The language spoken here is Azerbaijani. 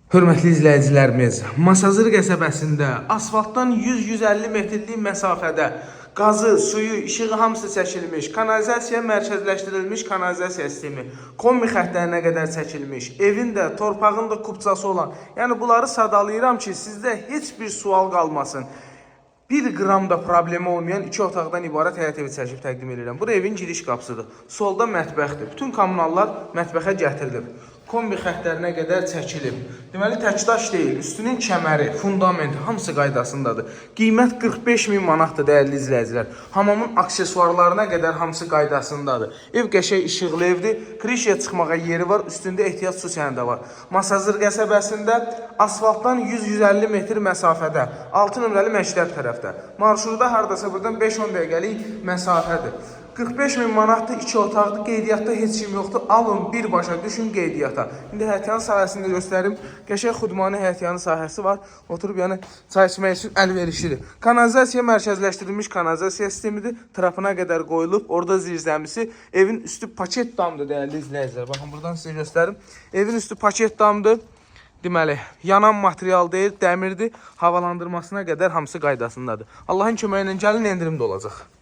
Hörmətli izləyicilərimiz, Masazır qəsəbəsində asfaltdan 100-150 metrlik məsafədə qazı, suyu, işığı hamısı çəkilmiş, kanalizasiya mərkəzləşdirilmiş kanalizasiya sistemi, kombi xəttlərinə qədər çəkilmiş, evin də, torpağın da kubçası olan, yəni bunları sadalayıram ki, sizdə heç bir sual qalmasın. 1 qram da problemi olmayan 2 otaqdan ibarət həyət evi çəkib təqdim edirəm. Bura evin giriş qapısıdır. Solda mətbəxdir. Bütün kommunallar mətbəxə gətirilib. Kombi xəttlərinə qədər çəkilib. Deməli, təkdaş deyil. Üstünün kəməri, fundamenti hamısı qaydasındadır. Qiymət 45.000 manatdır, dəyərli izləyicilər. Hamamın aksesuarlarına qədər hamısı qaydasındadır. Ev qəşəng işıqlı evdir. Krişaya çıxmağa yeri var. Üstündə ehtiyac su səhəndə var. Masazır qəsəbəsində asfaltdan 100-150 metr məsafədə 6 nömrəli məktəb tərəfdə. Marşruda hardasa buradan 5-10 dəqiqəlik məsafədir. 45.000 manatdır, 2 otaqdır, qeydiyyatda heç kim yoxdur. Alın, birbaşa düşün qeydiyyata. İndi həyətyanı sahəsində göstərim. Qəşəng xudmani həyətyanı sahəsi var. Oturub yəni çay içmək üçün əlverişlidir. Kanalizasiya mərkəzləşdirilmiş kanalizasiya sistemidir. Trapına qədər qoyulub. Orada zirzəmisi. Evin üstü paket damdır, dəyərli izləyicilər. Baxın, buradan sizə göstərim. Evin üstü paket damdır. Deməli, yanan material deyil, dəmirdir. Havalandırmasına qədər hamısı qaydasındadır. Allahın köməyi ilə gəlin, endirim də olacaq.